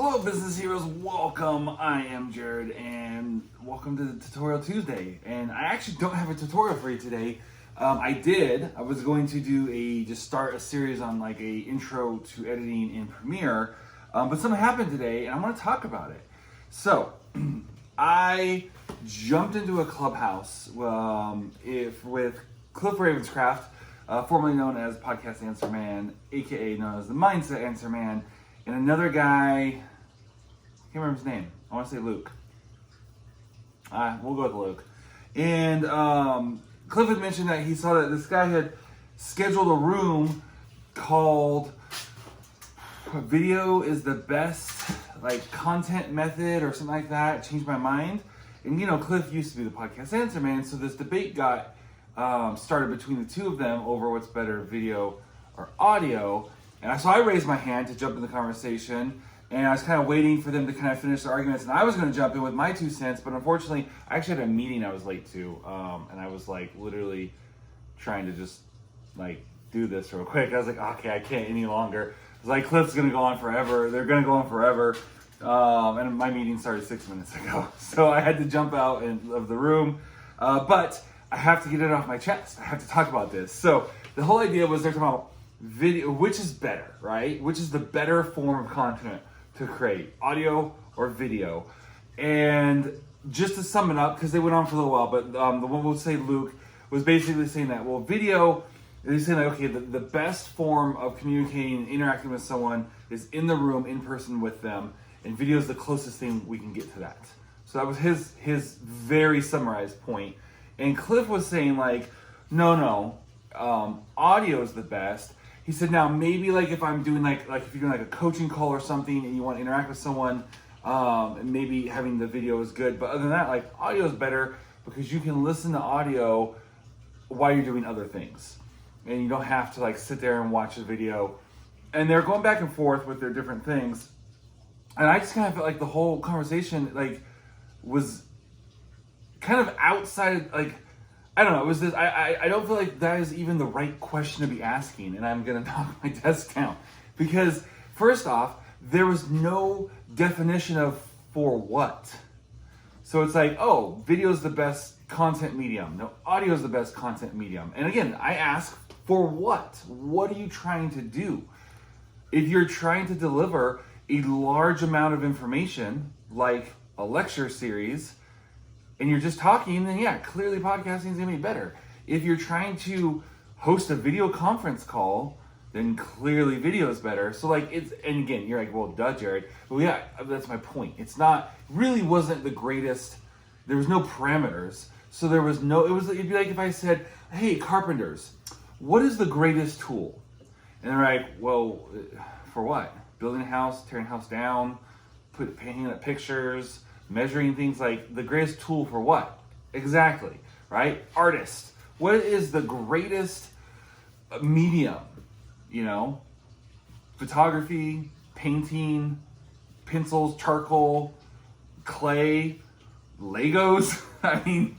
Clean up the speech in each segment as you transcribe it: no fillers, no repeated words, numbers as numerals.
Hello business heroes, welcome. I am Jared and welcome to Tutorial Tuesday. And I actually don't have a tutorial for you today. I was going to just start a series on like a intro to editing in Premiere, but something happened today and I want to talk about it. So I jumped into a clubhouse with Cliff Ravenscraft, formerly known as Podcast Answer Man, aka known as the Mindset Answer Man, and another guy, I can't remember his name. I want to say Luke. We'll go with Luke. And Cliff had mentioned that he saw that this guy had scheduled a room called "Video is the Best like Content Method" or something like that. It changed my mind. And you know, Cliff used to be the Podcast Answer Man, so this debate got started between the two of them over what's better, video or audio. And so I raised my hand to jump in the conversation, and I was kind of waiting for them to kind of finish their arguments, and I was going to jump in with my 2 cents, but unfortunately, I actually had a meeting I was late to, and I was like literally trying to just like do this real quick. I was like, okay, I can't any longer. I was like, Cliff's going to go on forever. They're going to go on forever. And my meeting started 6 minutes ago, so I had to jump out of the room, but I have to get it off my chest. I have to talk about this. So the whole idea was they're talking about video, which is better, right? Which is the better form of content to create, audio or video? And just to sum it up, because they went on for a little while, but the one we'll say Luke was basically saying that, well, video, he's saying like, okay, the best form of communicating and interacting with someone is in the room, in person with them, and video is the closest thing we can get to that. So that was his very summarized point. And Cliff was saying like, no, audio is the best. He said, now maybe like if I'm doing like if you're doing like a coaching call or something and you want to interact with someone, and maybe having the video is good. But other than that, like audio is better because you can listen to audio while you're doing other things. And you don't have to like sit there and watch the video. And they're going back and forth with their different things. And I just kind of felt like the whole conversation like was kind of outside, like, I don't know, it was this, I don't feel like that is even the right question to be asking, and I'm gonna knock my desk down. Because, first off, there was no definition of for what. So it's like, oh, video is the best content medium. No, audio is the best content medium. And again, I ask, for what? What are you trying to do? If you're trying to deliver a large amount of information, like a lecture series, and you're just talking, then yeah, clearly podcasting is gonna be better. If you're trying to host a video conference call, then clearly video is better. So like and again, you're like, well, duh, Jared. Well, yeah, that's my point. Really wasn't the greatest, there was no parameters. So it'd be like if I said, hey, carpenters, what is the greatest tool? And they're like, well, for what? Building a house, tearing a house down, painting up pictures, measuring things, like the greatest tool for what? Exactly, right? Artist. What is the greatest medium? You know, photography, painting, pencils, charcoal, clay, Legos. I mean,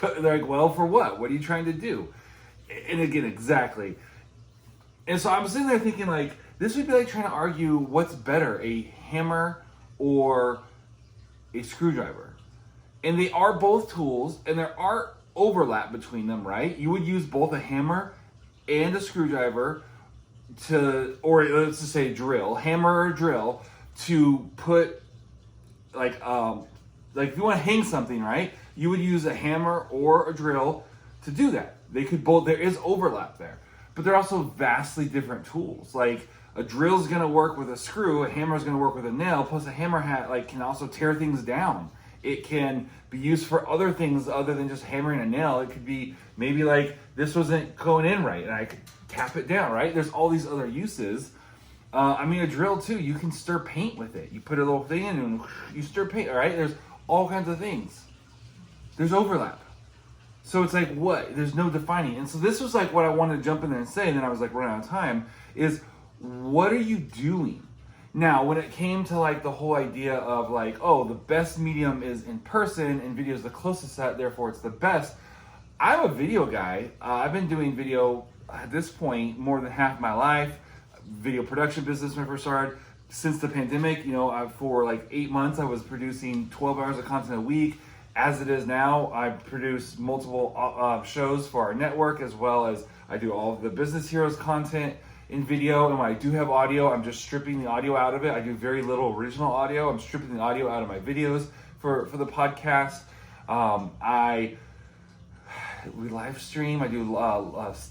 they're like, well, for what? What are you trying to do? And again, exactly. And so I'm sitting there thinking like, this would be like trying to argue what's better, a hammer or a screwdriver. And they are both tools, and there are overlap between them, right? You would use both a hammer and a screwdriver or let's just say hammer or drill, to put like if you want to hang something, right? You would use a hammer or a drill to do that. They could both, there is overlap there, but they're also vastly different tools. Like a drill is going to work with a screw, a hammer is going to work with a nail, plus a hammer can also tear things down. It can be used for other things other than just hammering a nail. It could be maybe like this wasn't going in right and I could tap it down, right? There's all these other uses. A drill too, you can stir paint with it. You put a little thing in and you stir paint, all right? There's all kinds of things. There's overlap. So it's like, what? There's no defining. And so this was like what I wanted to jump in there and say, and then I was like running out of time, is what are you doing? Now, when it came to like the whole idea of like, oh, the best medium is in person and video is the closest to that, therefore it's the best. I'm a video guy. I've been doing video at this point more than half my life. Video production business when I first started. since the pandemic, for like 8 months, I was producing 12 hours of content a week. As it is now, I produce multiple shows for our network, as well as I do all of the Business Heroes content in video. And when I do have audio, I'm just stripping the audio out of it. I do very little original audio. I'm stripping the audio out of my videos for the podcast. We live stream. I do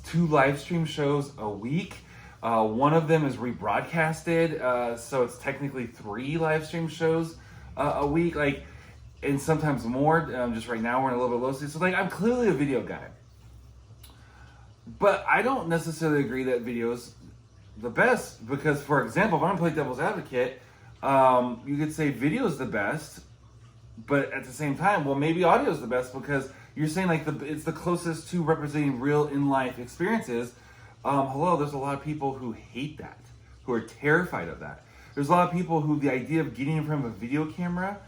2 live stream shows a week. One of them is rebroadcasted, so it's technically 3 live stream shows a week, and sometimes more. Just right now we're in a little bit low season, so I'm clearly a video guy. But I don't necessarily agree that video's the best, because, for example, if I'm gonna play devil's advocate, you could say video is the best, but at the same time, well, maybe audio is the best, because you're saying it's the closest to representing real in-life experiences. Hello, there's a lot of people who hate that, who are terrified of that. There's a lot of people who the idea of getting in front of a video camera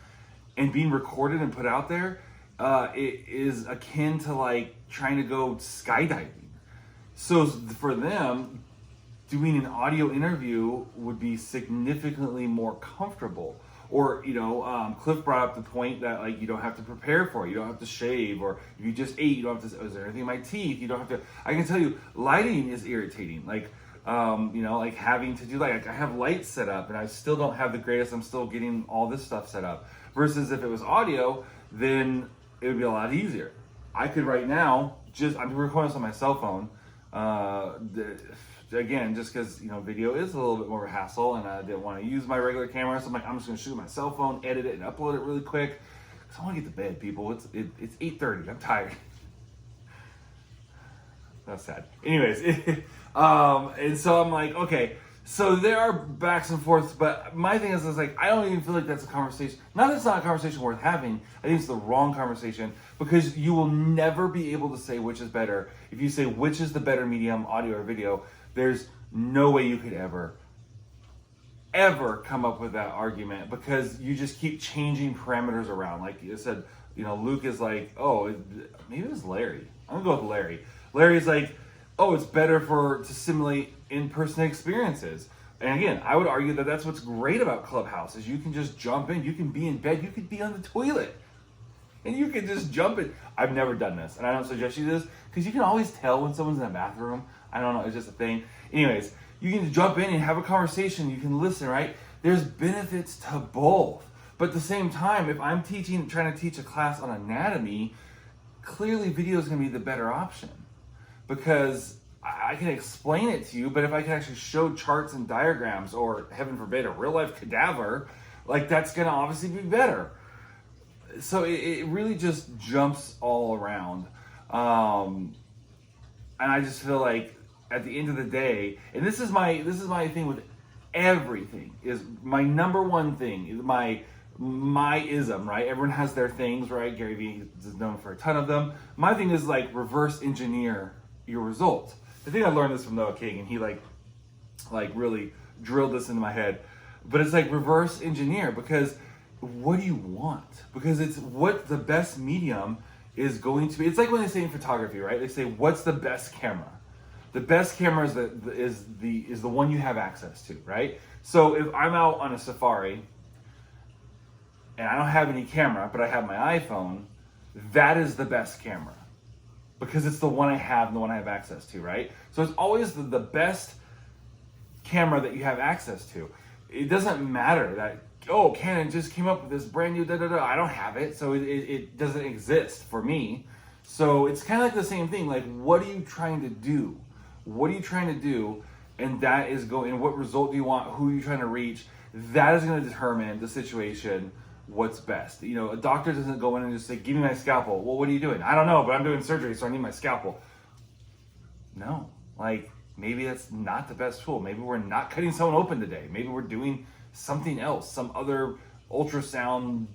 and being recorded and put out there it is akin to trying to go skydiving. So for them, doing an audio interview would be significantly more comfortable. Or, Cliff brought up the point that you don't have to prepare for it. You don't have to shave, or if you just ate, you don't have to, is there anything in my teeth? You don't have to, I can tell you, lighting is irritating. Having to do, I have lights set up and I still don't have the greatest, I'm still getting all this stuff set up. Versus if it was audio, then it would be a lot easier. I could right now, I'm recording this on my cell phone. Again, just because video is a little bit more of a hassle, and I didn't want to use my regular camera, so I'm just going to shoot my cell phone, edit it, and upload it really quick. Because I want to get to bed, people. It's 8:30. I'm tired. That's sad. Anyways, and so I'm okay. So there are backs and forths, but my thing is I don't even feel like that's a conversation. Not that it's not a conversation worth having. I think it's the wrong conversation, because you will never be able to say which is better. If you say which is the better medium, audio or video, there's no way you could ever come up with that argument, because you just keep changing parameters around. Like you said, Luke is oh, maybe it's Larry. I'm gonna go with Larry. Larry's oh, it's better to simulate in-person experiences. And again, I would argue that that's what's great about Clubhouse, is you can just jump in. You can be in bed. You could be on the toilet, and you can just jump in. I've never done this, and I don't suggest you this, because you can always tell when someone's in the bathroom. I don't know, it's just a thing. Anyways, you can jump in and have a conversation. You can listen, right? There's benefits to both. But at the same time, if I'm trying to teach a class on anatomy, clearly video is going to be the better option, because I can explain it to you, but if I can actually show charts and diagrams, or heaven forbid, a real life cadaver, that's going to obviously be better. So it really just jumps all around. And I just feel at the end of the day, and this is my thing with everything, is my number one thing, my ism, right? Everyone has their things, right? Gary Vee is known for a ton of them. My thing is reverse engineer your results. I think I learned this from Noah Kagan. He really drilled this into my head. But it's reverse engineer, because what do you want? Because it's what the best medium is going to be. It's like when they say in photography, right? They say, what's the best camera? The best camera is the one you have access to, right? So if I'm out on a safari and I don't have any camera, but I have my iPhone, that is the best camera, because it's the one I have and the one I have access to, right? So it's always the best camera that you have access to. It doesn't matter that, oh, Canon just came up with this brand new da-da-da. I don't have it, so it doesn't exist for me. So it's kind of the same thing. What are you trying to do? What are you trying to do? And that is and what result do you want? Who are you trying to reach? That is going to determine the situation, what's best. A doctor doesn't go in and just say, give me my scalpel. Well, what are you doing? I don't know, but I'm doing surgery, so I need my scalpel. No, maybe that's not the best tool. Maybe we're not cutting someone open today. Maybe we're doing something else, some other ultrasound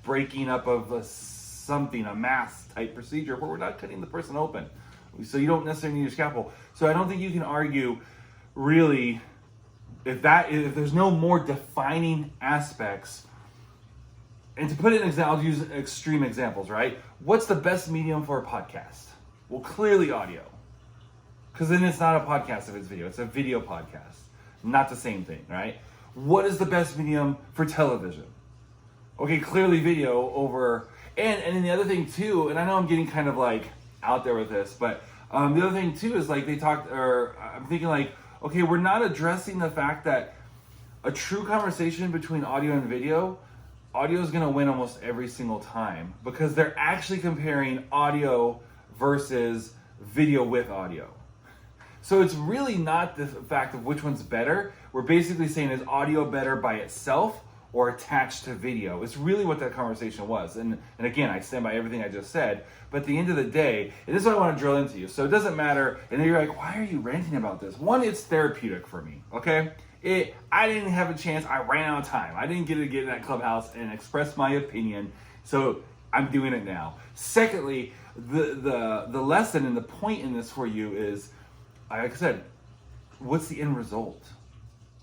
breaking up of a mass type procedure where we're not cutting the person open. So you don't necessarily need a scalpel. So I don't think you can argue really if there's no more defining aspects. And to put it in example, I'll use extreme examples, right? What's the best medium for a podcast? Well, clearly audio. Because then it's not a podcast if it's video. It's a video podcast. Not the same thing, right? what is the best medium for television? Okay, clearly video over, and then the other thing too, and I know I'm getting kind of like out there with this, but the other thing too is like I'm thinking like, okay, we're not addressing the fact that a true conversation between audio and video, audio is going to win almost every single time because they're actually comparing audio versus video with audio. So it's really not the fact of which one's better. We're basically saying, is audio better by itself or attached to video? It's really what that conversation was. And again, I stand by everything I just said. But at the end of the day, and this is what I want to drill into you. So it doesn't matter. And then you're like, why are you ranting about this? One, it's therapeutic for me, okay? I didn't have a chance. I ran out of time. I didn't get to get in that clubhouse and express my opinion. So I'm doing it now. Secondly, the lesson and the point in this for you is, like I said, what's the end result,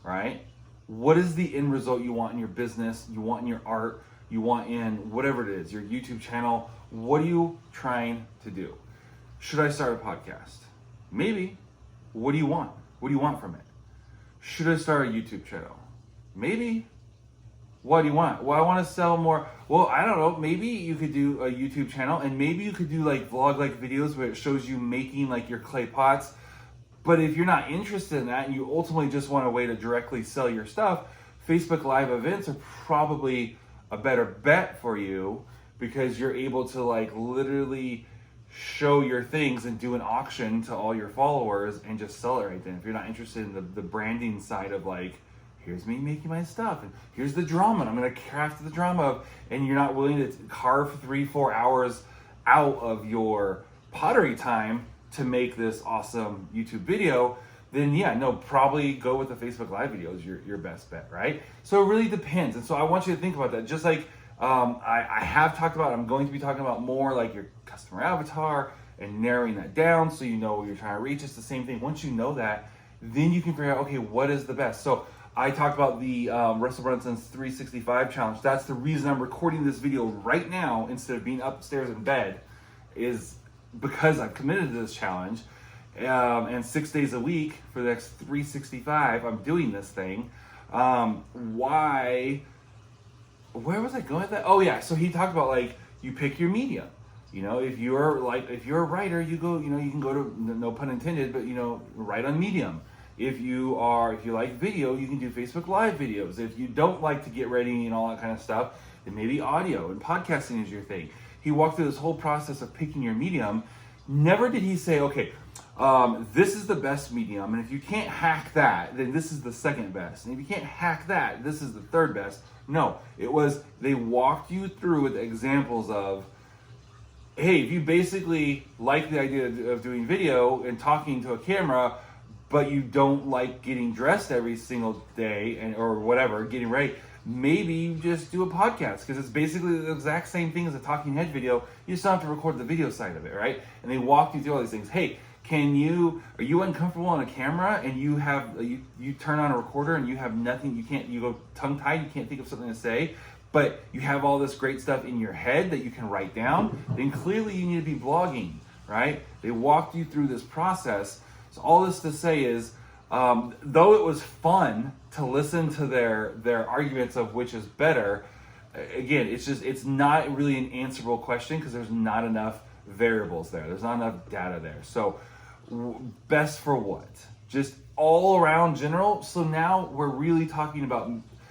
right? What is the end result you want in your business, you want in your art, you want in whatever it is, your YouTube channel? What are you trying to do? Should I start a podcast? Maybe. What do you want? What do you want from it? Should I start a YouTube channel? Maybe. What do you want? Well, I want to sell more. Well, I don't know. Maybe you could do a YouTube channel and maybe you could do like vlog-like videos where it shows you making like your clay pots. But if you're not interested in that and you ultimately just want a way to directly sell your stuff, Facebook Live events are probably a better bet for you because you're able to like literally show your things and do an auction to all your followers and just sell it right then. If you're not interested in the branding side of like, here's me making my stuff and here's the drama and I'm going to craft the drama of, and you're not willing to carve 3-4 hours out of your pottery time to make this awesome YouTube video, then yeah, no, probably go with the Facebook Live videos, your best bet, right? So it really depends. And so I want you to think about that. Just like I have talked about, I'm going to be talking about more like your customer avatar and narrowing that down so you know what you're trying to reach. It's the same thing. Once you know that, then you can figure out, okay, what is the best? So I talked about the Russell Brunson's 365 challenge. That's the reason I'm recording this video right now instead of being upstairs in bed, is because I've committed to this challenge, and 6 days a week for the next 365, I'm doing this thing. Where was I going with that? Oh yeah, so he talked about like, you pick your medium. You know, if you're a writer, you can go to, no pun intended, but write on Medium. If you like video, you can do Facebook Live videos. If you don't like to get ready and all that kind of stuff, then maybe audio and podcasting is your thing. He walked through this whole process of picking your medium. Never did he say, okay, this is the best medium, and if you can't hack that, then this is the second best. And if you can't hack that, this is the third best. No, it was, they walked you through with examples of, hey, if you basically like the idea of doing video and talking to a camera, but you don't like getting dressed every single day or whatever, getting ready, maybe you just do a podcast because it's basically the exact same thing as a talking head video. You just don't have to record the video side of it, right? And they walk you through all these things. Hey, are you uncomfortable on a camera and you turn on a recorder and you have nothing, you go tongue tied, you can't think of something to say, but you have all this great stuff in your head that you can write down, then clearly you need to be blogging, right? They walked you through this process. So all this to say is, though it was fun to listen to their arguments of which is better, again, it's not really an answerable question because there's not enough variables there. There's not enough data there. So best for what? Just all around general. So now we're really talking about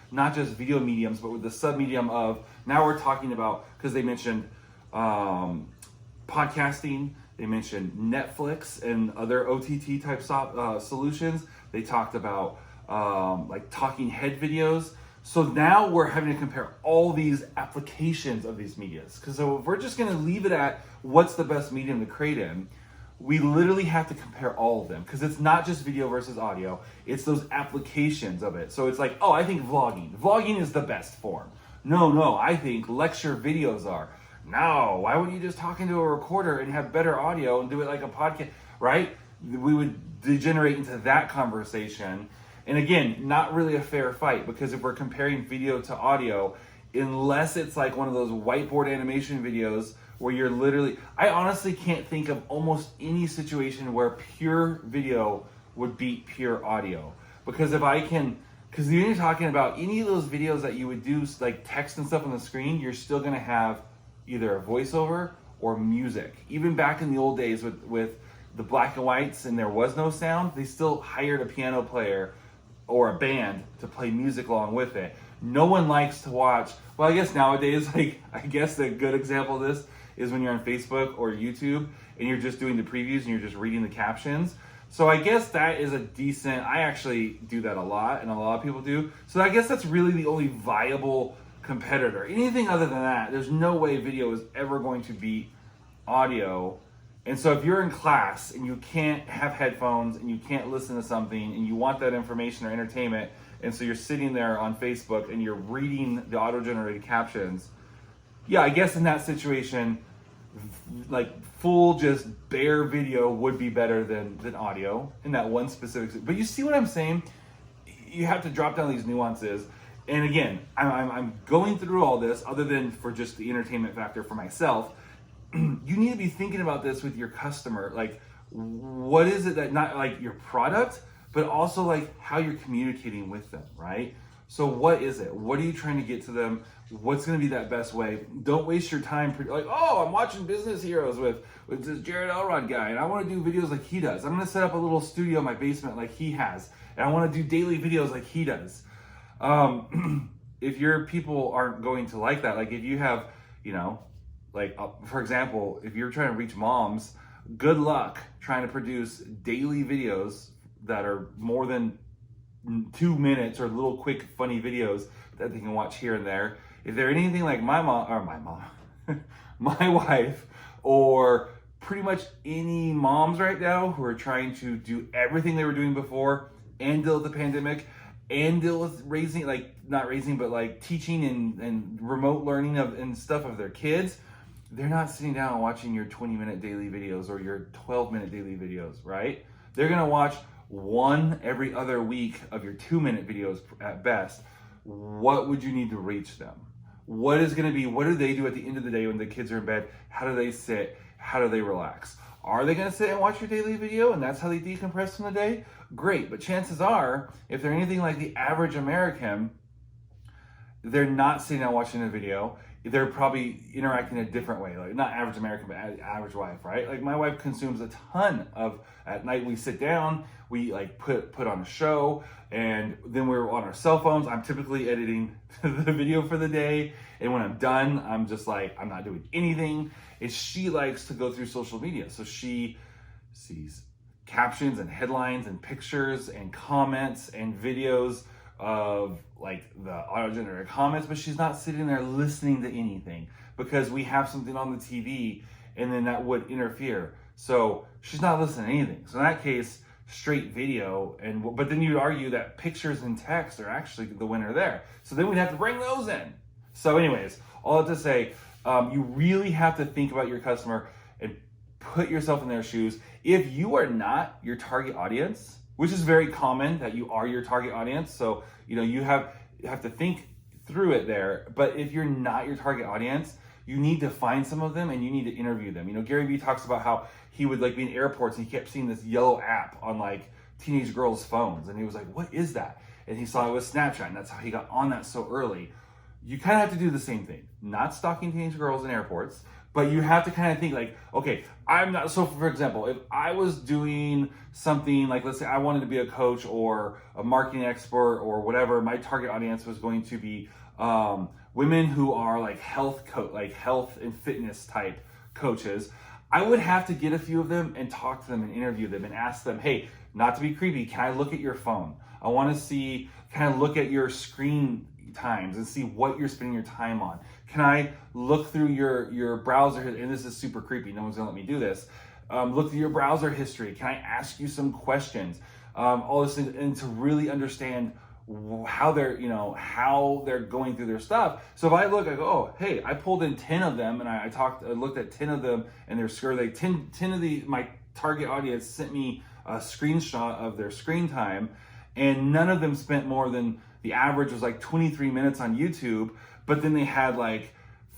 not just video mediums, but with the sub-medium of, now we're talking about, because they mentioned podcasting, they mentioned Netflix and other OTT type solutions. They talked about like talking head videos. So now we're having to compare all these applications of these medias. Because so if we're just going to leave it at what's the best medium to create in, we literally have to compare all of them. Because it's not just video versus audio. It's those applications of it. So it's like, oh, I think vlogging. Vlogging is the best form. No, I think lecture videos are. No, why wouldn't you just talk into a recorder and have better audio and do it like a podcast, right? We would degenerate into that conversation. And again, not really a fair fight, because if we're comparing video to audio, unless it's like one of those whiteboard animation videos where you're literally, I honestly can't think of almost any situation where pure video would beat pure audio. Because if I can Because you're talking about any of those videos that you would do, like text and stuff on the screen, you're still going to have either a voiceover or music. Even back in the old days with the black and whites and there was no sound, they still hired a piano player or a band to play music along with it. No one likes to watch, well, I guess nowadays, like, I guess a good example of this is when you're on Facebook or YouTube and you're just doing the previews and you're just reading the captions. So I guess that is a decent, I actually do that a lot and a lot of people do. So I guess that's really the only viable competitor. Anything other than that, there's no way video is ever going to beat audio. And so if you're in class and you can't have headphones and you can't listen to something and you want that information or entertainment, and so you're sitting there on Facebook and you're reading the auto-generated captions, yeah, I guess in that situation, like full just bare video would be better than audio in that one specific. But you see what I'm saying? You have to drop down these nuances. And again, I'm going through all this other than for just the entertainment factor for myself. You need to be thinking about this with your customer. Like, what is it that, not like your product, but also like how you're communicating with them, right? So what is it? What are you trying to get to them? What's going to be that best way? Don't waste your time like, oh, I'm watching Business Heroes with this Jared Elrod guy, and I want to do videos like he does. I'm going to set up a little studio in my basement like he has, and I want to do daily videos like he does. If your people aren't going to like that, like if you have, like, for example, if you're trying to reach moms, good luck trying to produce daily videos that are more than 2 minutes or little quick funny videos that they can watch here and there. If they're anything like my mom, my wife, or pretty much any moms right now who are trying to do everything they were doing before and deal with the pandemic and deal with raising, like not raising, but like teaching and remote learning and stuff of their kids, they're not sitting down and watching your 20-minute daily videos or your 12-minute daily videos, right? They're gonna watch one every other week of your 2-minute videos at best. What would you need to reach them? What is going to be, what do they do at the end of the day when the kids are in bed? How do they sit? How do they relax? Are they going to sit and watch your daily video and that's how they decompress from the day? Great, but chances are, if they're anything like the average American, they're not sitting down watching a video. They're probably interacting a different way, like not average American, but average wife, right? Like my wife consumes a ton of, at night we sit down, we like put on a show, and then we're on our cell phones. I'm typically editing the video for the day, and when I'm done, I'm just like, I'm not doing anything. And she likes to go through social media, so she sees captions and headlines and pictures and comments and videos of like the auto-generated comments, but she's not sitting there listening to anything because we have something on the TV and then that would interfere. So she's not listening to anything. So in that case, straight video, but then you'd argue that pictures and text are actually the winner there. So then we'd have to bring those in. So anyways, all that to say, you really have to think about your customer and put yourself in their shoes. If you are not your target audience, which is very common that you are your target audience, so you have to think through it there. But if you're not your target audience, you need to find some of them and you need to interview them. Gary Vee talks about how he would like be in airports and he kept seeing this yellow app on like teenage girls' phones, and he was like, "What is that?" And he saw it was Snapchat, and that's how he got on that so early. You kind of have to do the same thing, not stalking teenage girls in airports, but you have to kind of think like, okay, I'm not, so for example, if I was doing something like, let's say I wanted to be a coach or a marketing expert or whatever, my target audience was going to be women who are like health and fitness type coaches. I would have to get a few of them and talk to them and interview them and ask them, hey, not to be creepy, can I look at your phone? I want to see, kind of look at your screen times and see what you're spending your time on. Can I look through your browser, and this is super creepy, no one's gonna let me do this. Look through your browser history. Can I ask you some questions? All this, and to really understand how they're going through their stuff. So if I look, I go, oh, hey, I pulled in 10 of them, and I looked at 10 of them, and their score, like 10 of my target audience sent me a screenshot of their screen time, and none of them spent more than, the average was like 23 minutes on YouTube, but then they had like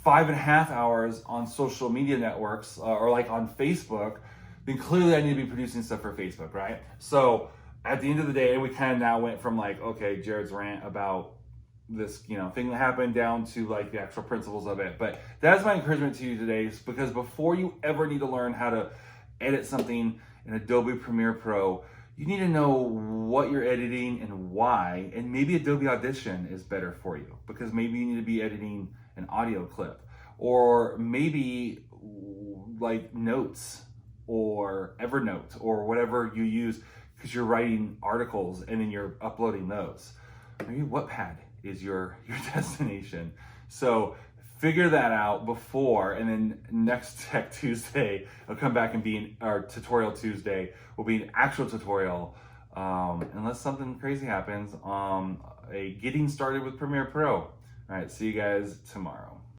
5.5 hours on social media networks or like on Facebook. Then clearly I need to be producing stuff for Facebook, right? So at the end of the day, we kind of now went from like, okay, Jared's rant about this, thing that happened down to like the actual principles of it. But that's my encouragement to you today, is because before you ever need to learn how to edit something in Adobe Premiere Pro, you need to know what you're editing and why. And maybe Adobe Audition is better for you because maybe you need to be editing an audio clip, or maybe like Notes or Evernote or whatever you use because you're writing articles and then you're uploading those. Maybe Wattpad is your destination. So figure that out before, and then next Tech Tuesday, I'll come back and our Tutorial Tuesday will be an actual tutorial, unless something crazy happens, a getting started with Premiere Pro. All right, see you guys tomorrow.